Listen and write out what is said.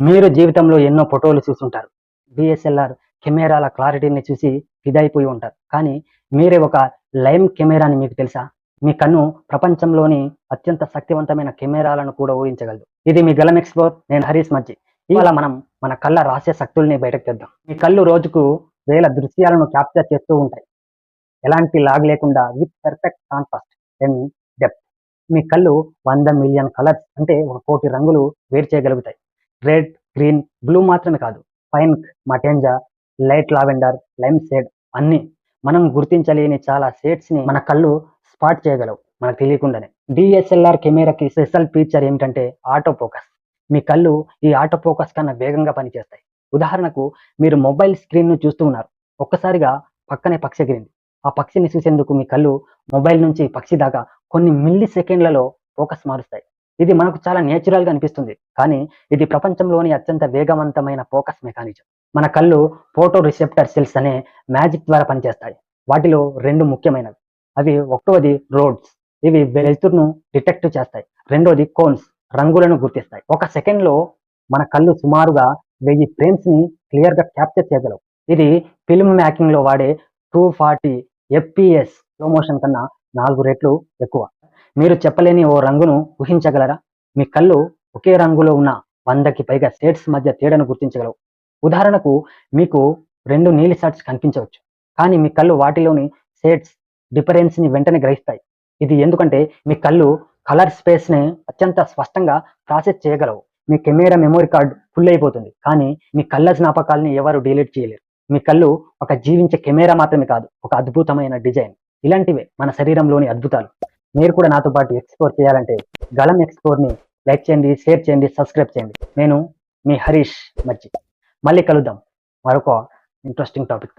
మీరు జీవితంలో ఎన్నో ఫోటోలు చూసుంటారు. డీఎస్ఎల్ఆర్ కెమెరాల క్లారిటీని చూసి ఫిదైపోయి ఉంటారు. కానీ మీరే ఒక లైమ్ కెమెరా అని మీకు తెలుసా? మీ కన్ను ప్రపంచంలోని అత్యంత శక్తివంతమైన కెమెరాలను కూడా ఊహించగలదు. ఇది మీ గలం ఎక్స్‌ప్లోర్. నేను హరీష్ మజ్జి. ఇవాళ మనం మన కళ్ళ రహస్య శక్తుల్ని బయటకు తెద్దాం. మీ కళ్ళు రోజుకు వేల దృశ్యాలను క్యాప్చర్ చేస్తూ ఉంటాయి. ఎలాంటి లాగ్ లేకుండా with perfect contrast and depth. మీ కళ్ళు 100 మిలియన్ కలర్స్ అంటే 1,00,00,000 రంగులు వేరు చేయగలుగుతాయి. రెడ్, గ్రీన్, బ్లూ మాత్రమే కాదు. Pink, magenta, light lavender, lime shade అన్నీ. మనం గుర్తించలేని చాలా షేడ్స్‌ని మన కళ్ళు స్పాట్ చేయగలవు మనకు తెలియకుండానే. డీఎస్ఎల్ఆర్ కెమెరాకి స్పెషల్ ఫీచర్ ఏమిటంటే ఆటో ఫోకస్. మీ కళ్ళు ఈ ఆటో ఫోకస్ కన్నా వేగంగా పనిచేస్తాయి. ఉదాహరణకు మీరు మొబైల్ స్క్రీన్‌ను చూస్తూ ఉన్నారు. ఒక్కసారిగా పక్కనే పక్షి ఎగిరింది. ఆ పక్షిని చూసేందుకు మీ కళ్ళు మొబైల్ నుంచి పక్షి దాకా కొన్ని మిల్లీ సెకండ్లలో ఫోకస్ మారుస్తాయి. ఇది మనకు చాలా నేచురల్‌గా అనిపిస్తుంది. కానీ ఇది ప్రపంచంలోని అత్యంత వేగవంతమైన ఫోకస్ మెకానిజం. మన కళ్ళు ఫోటో రిసెప్టర్ సెల్స్ అనే మ్యాజిక్ ద్వారా పనిచేస్తాయి. వాటిలో 2 ముఖ్యమైనవి. అవి ఒకటోది రోడ్స్. ఇవి వెలుతురును డిటెక్ట్ చేస్తాయి. రెండోది కోన్స్ రంగులను గుర్తిస్తాయి. ఒక సెకండ్‌లో మన కళ్ళు సుమారుగా 1000 ఫ్రేమ్స్‌ని క్లియర్‌గా క్యాప్చర్ చేయగలవు. ఇది ఫిల్మ్ మేకింగ్‌లో వాడే 240 ఎఫ్‌పిఎస్ స్లో మోషన్ కన్నా 4 రెట్లు ఎక్కువ. మీరు చెప్పలేని ఓ రంగును ఊహించగలరా? మీ కళ్ళు ఒకే రంగులో ఉన్న 100కి పైగా షేడ్స్ మధ్య తేడాను గుర్తించగలవు. ఉదాహరణకు మీకు 2 నీలి షర్ట్స్ కనిపించవచ్చు. కానీ మీ కళ్ళు వాటిలోని షేడ్స్ డిఫరెన్స్‌ని వెంటనే గ్రహిస్తాయి. ఇది ఎందుకంటే మీ కళ్ళు కలర్ స్పేస్‌ని అత్యంత స్పష్టంగా ప్రాసెస్ చేయగలవు. మీ కెమెరా మెమరీ కార్డ్ ఫుల్ అయిపోతుంది. కానీ మీ కళ్ళ జ్ఞాపకాల్ని ఎవరు డిలీట్ చేయలేరు. మీ కళ్ళు ఒక జీవించే కెమెరా మాత్రమే కాదు, ఒక అద్భుతమైన డిజైన్. ఇలాంటివే మన శరీరంలోని అద్భుతాలు. మీరు కూడా నాతో పాటు ఎక్స్‌ప్లోర్ చేయాలంటే గళం ఎక్స్‌ప్లోర్‌ని లైక్ చేయండి, షేర్ చేయండి, సబ్స్క్రైబ్ చేయండి. నేను మీ హరీష్ మజ్జి. మళ్ళీ కలుద్దాం మరొక ఇంట్రెస్టింగ్ టాపిక్‌తో.